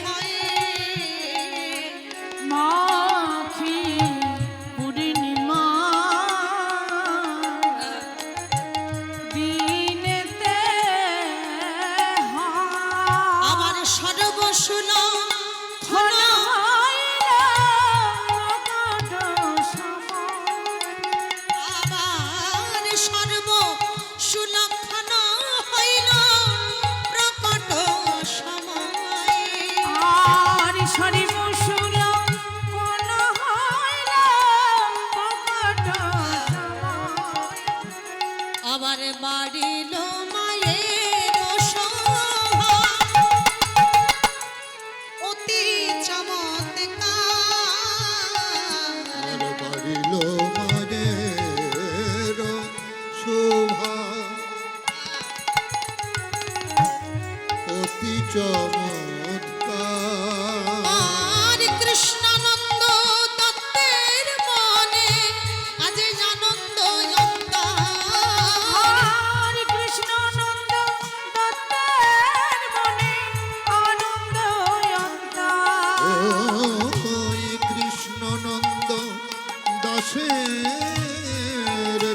হয়, মাখি পূর্ণিমা দিনেতে হয়, আবার সর্বসুল খোলা হইল অগাধ সময়, আবার সর্বসুলক্ষণ হইল আর বাড়িল মায়ের শোভা অতি চমৎকার। আর বাড়িল মায়ের শোভা অতি চমৎকার। আর কৃষ্ণানন্দ দত্তের মনে আজ আনন্দ আর কৃষ্ণানন্দ দত্তের মনে আনন্দ অন্তর। ওই কৃষ্ণনন্দ দাসের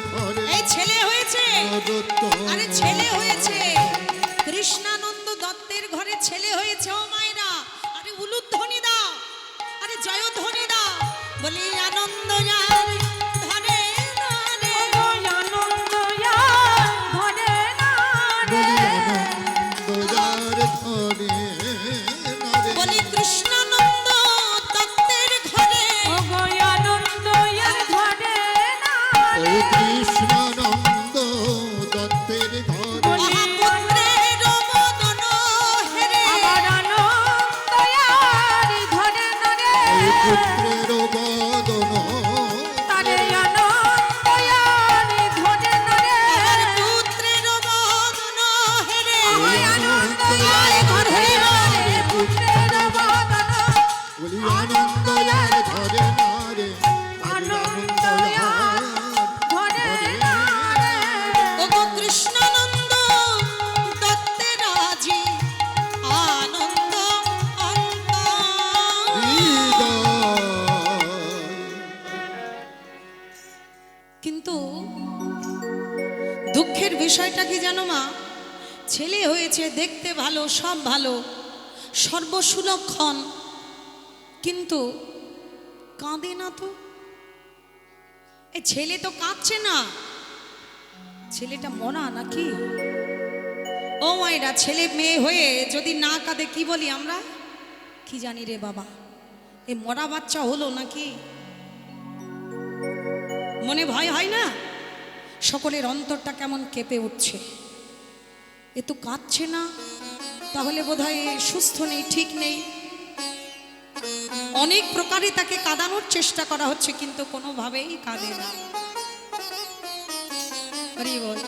ঘরে এই ছেলে হয়েছে, নরোত্তম আরে ছেলে হয়েছে, কৃষ্ণানন্দ দত্তের ঘরে ছেলে হয়েছে। ও মায়েরা, আরে উলুধ্বনি দাও, আরে জয়ধ্বনি দাও, বলি আনন্দ যার ধরে না রে। আনন্দ ধরে না বলি রে। আনন্দ যার ঘরে নারে। বলি কৃষ্ণানন্দ দত্তের ঘরে ওগো আনন্দ ধরে না ও রে। কৃষ্ণানন্দ দত্তের ঘরে মহাপুত্রের বদন হেরে। আমার আনন্দ ধরে না রে। ওই পুত্রের বদন তারে আনন্দ ধরে না রে। আর পুত্রের বদন হেরে। আমার আনন্দ ধরে না রে। পুত্রের বদন বলি আনন্দ যার ঘরে নারে। আনন্দ ধরে না রে। ওগো কৃষ্ণানন্দ দত্তের আজি আনন্দ অন্তর। কিন্তু দুঃখের বিষয়টা কি জানো মা, ছেলে হয়েছে, দেখতে ভালো, সব ভালো, সর্বসুলক্ষণ, কিন্তু কাঁদে না তো। এই ছেলে তো কাঁদছে না, ছেলেটা মরা নাকি? ও মায়েরা, ছেলে মেয়ে হয়ে যদি না কাঁদে কি বলি আমরা? কি জানি রে বাবা, এ মরা বাচ্চা হলো নাকি? মনে ভয় হয় না? সকলের অন্তরটা কেমন কেঁপে উঠছে। এ তো কাঁদছে না, তাহলে বোধহয় এ সুস্থ নেই, ঠিক নেই। অনেক প্রকারে তাকে কাঁদানোর চেষ্টা করা হচ্ছে, কিন্তু কোনোভাবেই কাঁদে না। হরি বল।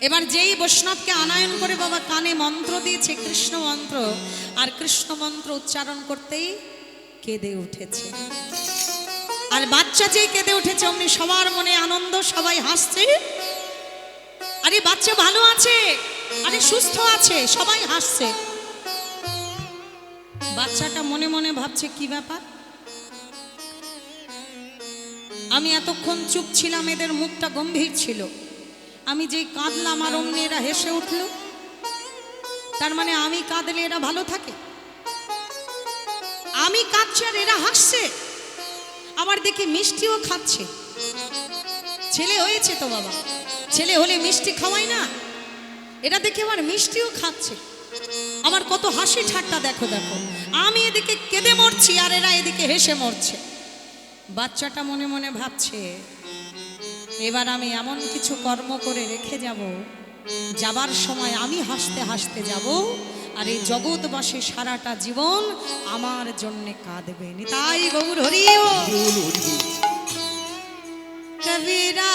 এবার যেই বৈষ্ণবকে আনায়ন করে বাবা কানে মন্ত্র দিয়েছে, কৃষ্ণ মন্ত্র, আর কৃষ্ণ মন্ত্র উচ্চারণ করতেই কেঁদে উঠেছে। আর বাচ্চা যেই কেঁদে উঠেছে অমনি সবার মনে আনন্দ, সবাই হাসছে। আরে বাচ্চা ভালো আছে, আরে সুস্থ আছে, সবাই হাসছে। বাচ্চাটা মনে মনে ভাবছে কি ব্যাপার, আমি এতক্ষণ চুপ ছিলাম, এদের মুখটা গম্ভীর ছিল, আমি যেই কাঁদলাম আর অমনি এরা হেসে উঠল, তার মানে আমি কাঁদলে এরা ভালো থাকে? আমি কাঁদছি আর এরা হাসছে, আবার দেখি মিষ্টিও খাচ্ছে। ছেলে হয়েছে তো বাবা, ছেলে হলে মিষ্টি খাওয়াই না? এরা দেখে আবার মিষ্টিও খাচ্ছে, আমার কত হাসি ঠাট্টা, দেখো দেখো, আমি এদিকে কেঁদে মরছি আর এরা এদিকে হেসে মরছে। বাচ্চাটা মনে মনে ভাবছে, এবার আমি এমন কিছু কর্ম করে রেখে যাব, যাবার সময় আমি হাসতে হাসতে যাব, আর এই জগৎবাসী সারাটা জীবন আমার জন্যে কাঁদবে। নিতাই গৌর হরি বল। কবিরা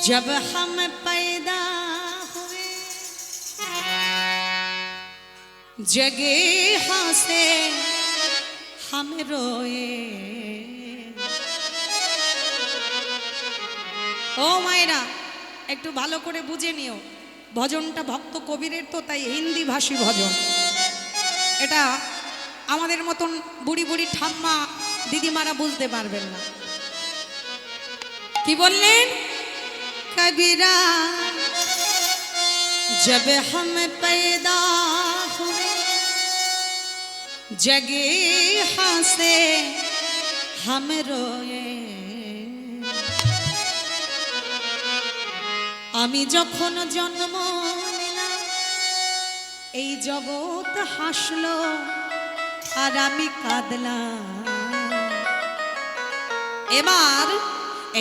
जब हम पैदा हुए जगे हंसे हम रोए। ও মায়েরা, একটু ভালো করে বুঝে নিও, ভজনটা ভক্ত কবিরের, তো তাই হিন্দি ভাষী ভজন। এটা আমাদের মতন বুড়ি বুড়ি ঠাম্মা দিদিমারা বুঝতে পারবেন না। কি বললেন? कबीरा जब हम पैदा हुए जगे हंसे हम रोए। আমি যখন জন্ম নিলাম এই জগৎ হাসলো আর আমি কাঁদলাম। এবার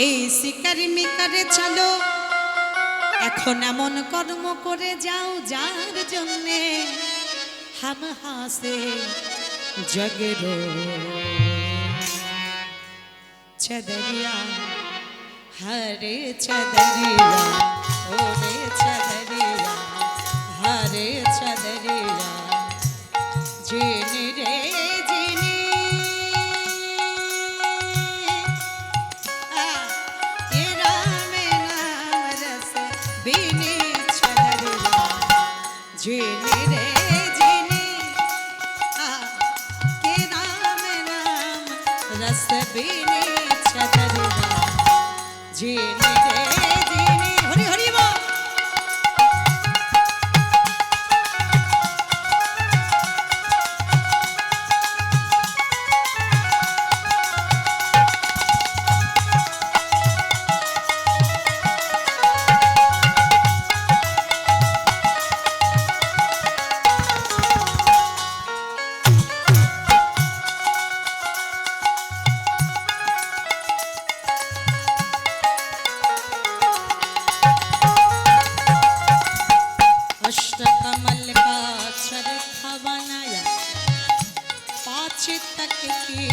এই শিকারি মিকারে চলো, এখন এমন কর্ম করে যাও যার জন্যে হাম হাসে জগেরো छदरिया हरे छदरिया ओरे छदरिया हरे छदरिया जिनी रे जिनी ये राम नाम रस बिनी छदरिया जिनी रे जिनी के राम नाम रस बिनी जीनी रे जीनी हरि हरि बोल। अष्टकमल का चरखा बनाया, पाँच तक की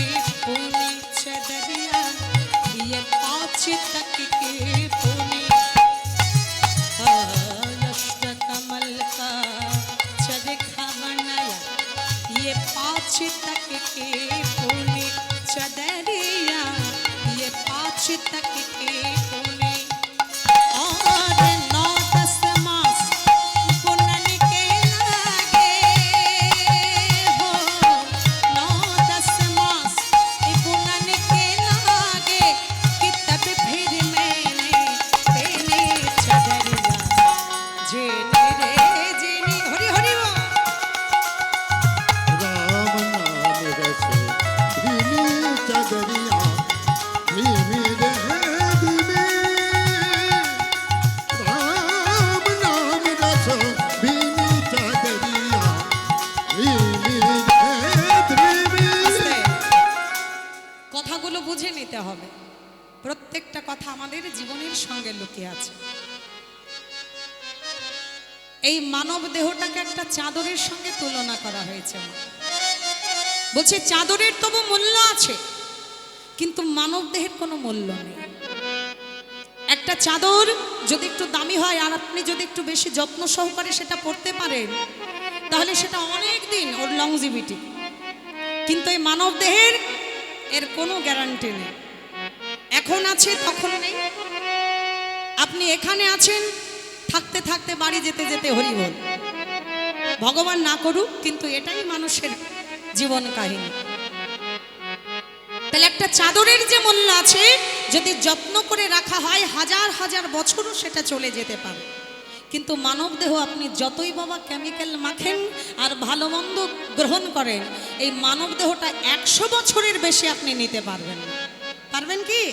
पूनी छदरिया, ये पाँच तक की पूनी। अष्टकमल का चरखा बनाया, ये पाँच तक की पूनी छदरिया, ये पाँच तक की पूनी। কথাগুলো বুঝে নিতে হবে, প্রত্যেকটা কথা আমাদের জীবনের সঙ্গে লুকিয়ে আছে। এই মানব দেহটাকে একটা চাদরের সঙ্গে তুলনা করা হয়েছে। বলছে চাদরের তবু মূল্য আছে, কিন্তু মানব দেহের কোনো মূল্য নেই। একটা চাদর যদি একটু দামি হয় আর আপনি যদি একটু বেশি যত্ন সহকারে সেটা পরতে পারেন, তাহলে সেটা অনেক দিন ওর লংজিভিটি। কিন্তু এই মানব দেহের এর কোনো গ্যারান্টি নেই, এখন আছে তখন নেই। আপনি এখানে আছেন, থাকতে থাকতে বাড়ি যেতে যেতে হরি বল, ভগবান না করুক, কিন্তু এটাই মানুষের জীবন কাহিনী। তাহলে একটা চাদরের যে মূল্য আছে, যদি যত্ন করে রাখা হয় হাজার হাজার বছরও সেটা চলে যেতে পারে। কিন্তু মানব দেহ আপনি যতই বাবা কেমিক্যাল মাখেন আর ভালো মন্দ গ্রহণ করেন, এই মানব দেহটা 100 বছরের বেশি আপনি নিতে পারবেন না। পারবেন কি?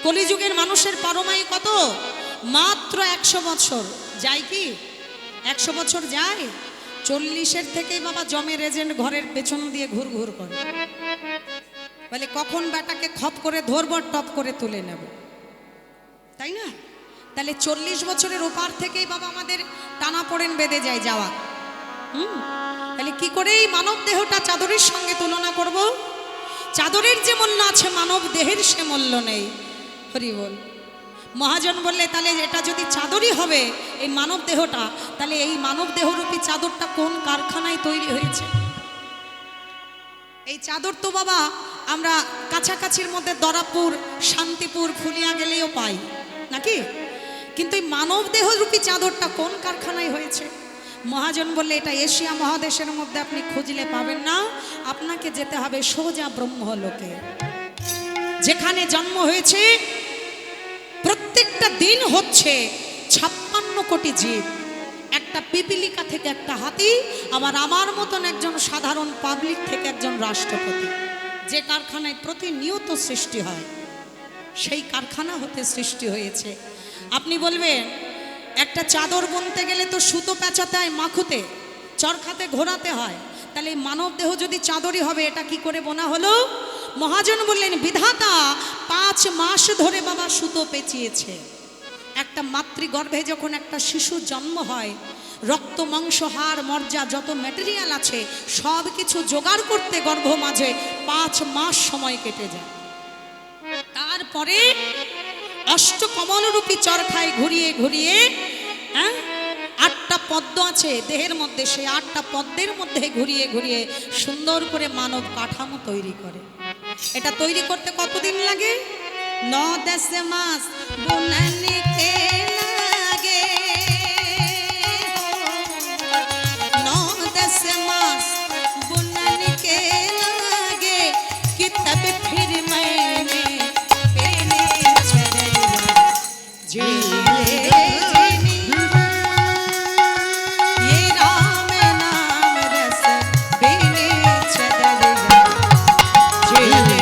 কলিযুগের মানুষের পরমায়ু কত? মাত্র 100 বছর। যায় কি 100 বছর যায়? 40-এর থেকেই বাবা জমের এজেন্ট ঘরের পেছন দিয়ে ঘুর ঘুর করে, বলে কখন বেটাকে খপ করে ধরবো, টপ করে তুলে নেব, তাই না? তাহলে 40 বছরের ওপার থেকেই বাবা আমাদের টানা পড়েন বেঁধে যায় যাওয়া। তাহলে কি করে এই মানব দেহটা চাদরের সঙ্গে তুলনা করব? চাদরের যে মূল্য আছে মানব দেহের সে মূল্য নেই। হরি বল। মহাজন বললে তাহলে এটা যদি চাদরই হবে এই মানব দেহটা, তাহলে এই মানব দেহরূপী চাদরটা কোন কারখানায় তৈরি হয়েছে? এই চাদর তো বাবা আমরা কাছাকাছির মধ্যে দরাপুর, শান্তিপুর, ফুলিয়া গেলেও পাই নাকি? কিন্তু এই মানব দেহরূপী চাদরটা কোন কারখানায় হয়েছে? মহাজন বললে এটা এশিয়া মহাদেশের মধ্যে আপনি খুঁজলে পাবেন না, আপনাকে যেতে হবে সোজা ব্রহ্মলোকে, যেখানে জন্ম হয়েছে। প্রত্যেকটা দিন হচ্ছে 56 কোটি জীব, একটা পিপিলিকা থেকে একটা হাতি, আবার আমার মতন একজন সাধারণ পাবলিক থেকে একজন রাষ্ট্রপতি। যে কারখানায় প্রতিনিয়ত সৃষ্টি হয়, সেই কারখানা হতে সৃষ্টি হয়েছে। আপনি বলবেন একটা চাদর বুনতে গেলে তো সুতো পেঁচাতে হয়, মাখুতে, চরখাতে ঘোরাতে হয়, তাহলে মানব দেহ যদি চাদরই হবে এটা কি করে বোনা হলো? মহাজন বললেন, বিধাতা 5 মাস ধরে বাবা সুতো পেঁচিয়েছে। একটা মাতৃগর্ভে যখন একটা শিশু জন্ম হয়, রক্ত মাংস হাড় মর্যা যত ম্যাটেরিয়াল আছে সব কিছু জোগাড় করতে গর্ভ মাঝে 5 মাস সময় কেটে যায়। তারপরে অষ্টকমলরূপী চরখায় ঘুরিয়ে ঘুরিয়ে, হ্যাঁ, 8টা পদ্ম আছে দেহের মধ্যে, সেই 8টা পদ্মের মধ্যে ঘুরিয়ে ঘুরিয়ে সুন্দর করে মানব কাঠামো তৈরি করে। এটা তৈরি করতে কতদিন লাগে? 9-10 মাস বুননিতে লাগে, 9-10 মাস बुनने लगे कि तब फिर मैंने पहने चढ़ा जीने ये राम नाम रस पीने चढ़ा जीने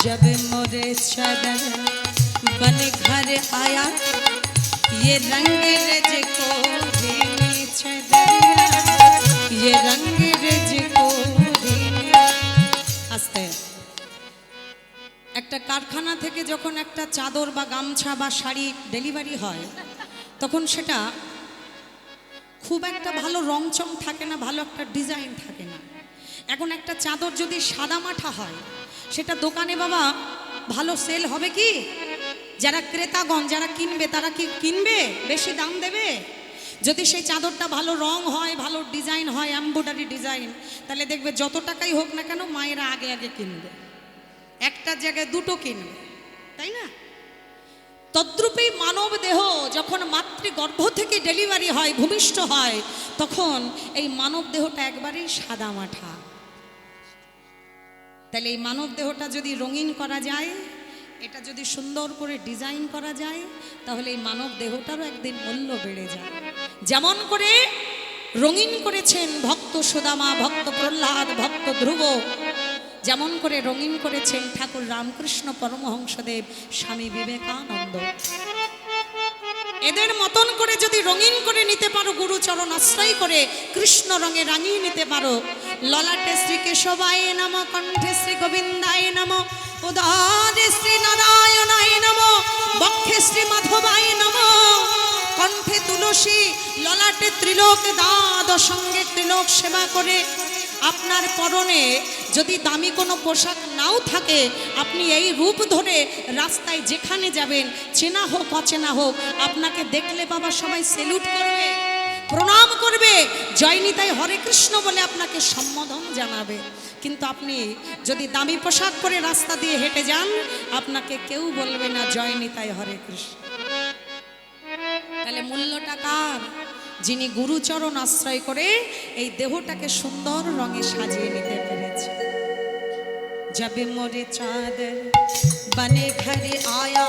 जब मोरे चदर बन घर आया ये रंग रज को देने चदरिया ये रंग रज को देने। আস্তে একটা কারখানা থেকে যখন একটা চাদর বা গামছা বা শাড়ি ডেলিভারি হয়, তখন সেটা খুব একটা ভালো রংচং থাকে না, ভালো একটা ডিজাইন থাকে না। এখন একটা চাদর যদি সাদা মাঠা হয়, সেটা দোকানে বাবা ভালো সেল হবে কি? যারা ক্রেতাগণ যারা কিনবে তারা কি কিনবে? বেশি দাম দেবে? যদি সেই চাদরটা ভালো রং হয়, ভালো ডিজাইন হয়, এমব্রয়ডারি ডিজাইন, তাহলে দেখবে যত টাকাই হোক না কেন মায়েরা আগে আগে কিনবে, একটা জায়গায় 2টো কিনবে, তাই না? তদ্রূপেই মানব দেহ যখন মাতৃগর্ভ থেকে ডেলিভারি হয়, ভূমিষ্ঠ হয়, তখন এই মানব দেহটা একবারেই সাদা মাঠা। তাহলে এই মানব দেহটা যদি রঙিন করা যায়, এটা যদি সুন্দর করে ডিজাইন করা যায়, তাহলে এই মানব দেহটারও একদিন মূল্য বেড়ে যায়। যেমন করে রঙিন করেছেন ভক্ত সুদামা, ভক্ত প্রহ্লাদ, ভক্ত ধ্রুব, যেমন করে রঙিন করেছেন ঠাকুর রামকৃষ্ণ পরমহংসদেব, স্বামী বিবেকানন্দ। এদের মতন করে যদি রঙিন করে নিতে পারো, গুরুচরণ আশ্রয় করে কৃষ্ণ রঙে রাঙিয়ে নিতে পারো, ললাটে শ্রী কেশবায় নম, কণ্ঠে শ্রী গোবিন্দায় নম, উদরে শ্রী নারায়ণায় নম, বক্ষে শ্রী মাধবায় নম, কণ্ঠে তুলসী, ললাটে ত্রিলোক দাদ, সঙ্গে ত্রিলোক সেবা করে আপনার পরনে যদি দামি কোনো পোশাক নাও থাকে, আপনি এই রূপ ধরে রাস্তায় যেখানে যাবেন, চেনা হোক অচেনা হোক, আপনাকে দেখলে বাবা সবাই সেলুট করবে, প্রণাম করবে, জয় নিতাই হরে কৃষ্ণ বলে আপনাকে সম্বোধন জানাবে। কিন্তু আপনি যদি দামি পোশাক পরে রাস্তা দিয়ে হেঁটে যান, আপনাকে কেউ বলবে না জয় নিতাই হরে কৃষ্ণ। তাহলে মূল্যটা কার? যিনি গুরুচরণ আশ্রয় করে এই দেহটাকে সুন্দর রঙে সাজিয়ে নিতে পেরেছে। जब मोरे चादर बने घर आया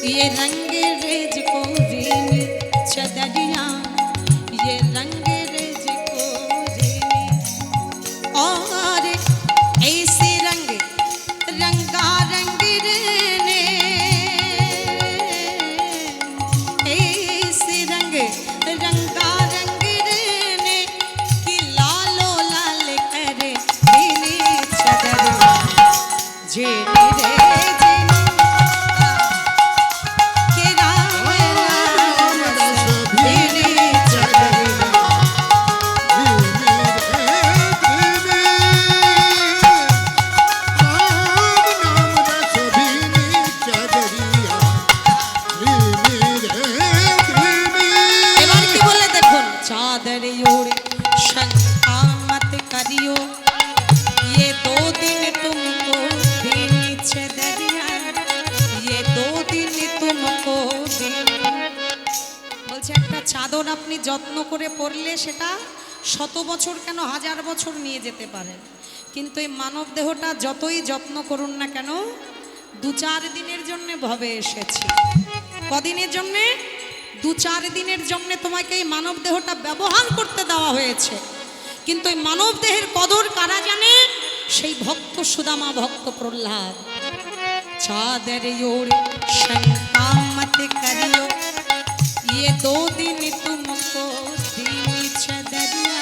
ये रंग रेज को रेनी चदरिया ये रंग रेज को रेनी और ऐसे रंग रंगा रंग रेने ऐसे रंग रंगा रंग रेने कि लालो लाल करे दीनी चदरिया जेनी रे जेनी के राम नाम रस दीनी चदरिया এবার কি বলে দেখুন, চাদর ওড়ে শঙ্কা মত করিও ये 2 दिन तुमको देनी चदरिया ये 2 दिन तुमको দেনি। বলছে একটা চাদর আপনি যত্ন করে পরলে সেটা শত বছর কেন 1000 বছর নিয়ে যেতে পারেন, কিন্তু এই মানব দেহটা যতই যত্ন করুন না কেন 2-4 দিনের জন্য ভবে এসেছি। কদিনের জন্যে? 2-4 দিনের জন্য তোমাকে এই মানব দেহটা ব্যবহার করতে দেওয়া হয়েছে, কিন্তু এই মানব দেহের কদর কারা জানে? সেই ভক্ত সুদামা, ভক্ত প্রহ্লাদ। চাঁদের ওর শঙ্কা মত করিও, ये 2 दिन तुमको दीनी चदरिया,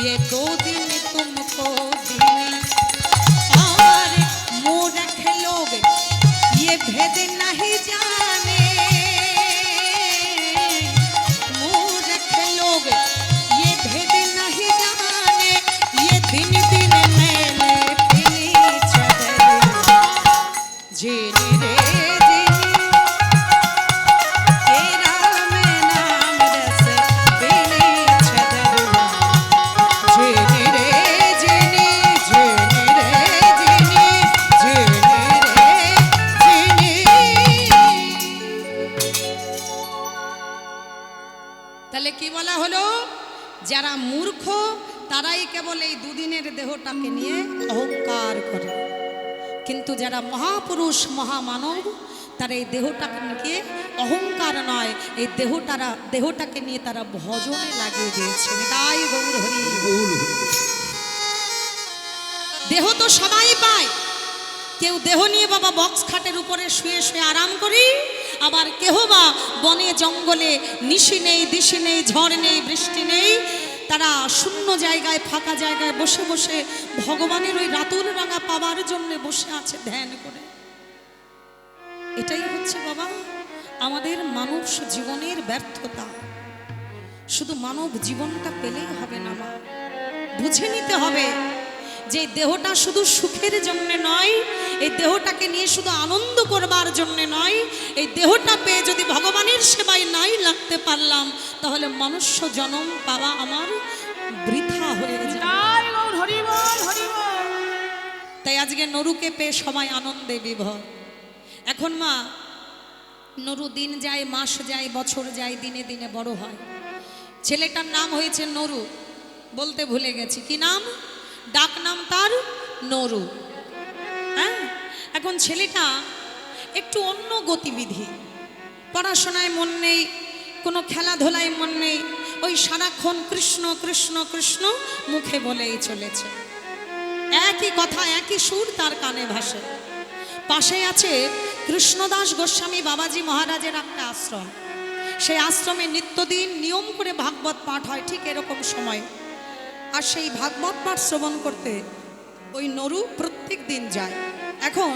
ये 2 दिन तुमको दीनी, और मूर्ख लोग ये भेद नहीं जाने, मूर्ख लोग ये भेद नहीं जाने, ये दिन दिन मैंने पीनी चदरिया, जीनी रे তাহলে কি বলা হলো? যারা মূর্খ তারাই কেবল এই 2 দিনের দেহটাকে নিয়ে অহংকার করে, কিন্তু যারা মহাপুরুষ মহামানব তারা এই দেহটাকে নিয়ে অহংকার নয়, এই দেহটাকে নিয়ে তারা ভজনে লাগিয়ে দিয়েছে। তাই গৌর হরি। দেহ তো সবাই পায়, কেউ দেহ নিয়ে বাবা বক্স খাটের উপরে শুয়ে শুয়ে আরাম করি, আবার কেহ বা বনে জঙ্গলে নিশি নেই, দিশি নেই, ঝড় নেই, বৃষ্টি নেই, তারা শূন্য জায়গায় ফাঁকা জায়গায় বসে বসে ভগবানের ওই রাতুল রাঙা পাওয়ার জন্য বসে আছে ধ্যান করে। এটাই হচ্ছে বাবা আমাদের মানব জীবনের ব্যর্থতা। শুধু মানব জীবনটা পেলেই হবে না, মা বুঝে নিতে হবে যে দেহটা শুধু সুখের জন্য নয়, এই দেহটাকে নিয়ে শুধু আনন্দ করবার জন্য নয়, এই দেহটা পেয়ে যদি ভগবানের সেবায় নাই লাগতে পারলাম তাহলে মনুষ্য জন্ম পাওয়া আমার বৃথা হয়ে যায়। তাই আজকে নরুকে পেয়ে সবাই আনন্দে বিভোর। এখন মা নরু দিন যায়, মাস যায়, বছর যায়, দিনে দিনে বড় হয়। ছেলেটার নাম হয়েছে নরু, বলতে ভুলে গেছি কি নাম, ডাক নাম তার নরু। হ্যাঁ, এখন ছেলেটা একটু অন্য গতিবিধি, পড়াশোনায় মন নেই, কোনো খেলাধুলায় মন নেই, ওই সারাক্ষণ কৃষ্ণ কৃষ্ণ কৃষ্ণ মুখে বলেই চলেছে, একই কথা একই সুর তার কানে ভাসে। পাশে আছে কৃষ্ণদাস গোস্বামী বাবাজি মহারাজের একটা আশ্রম, সেই আশ্রমে নিত্যদিন নিয়ম করে ভাগবত পাঠ হয় ঠিক এরকম সময়, আর সেই ভাগবত পাঠ শ্রবণ করতে ওই নরু প্রত্যেক দিন যায়। এখন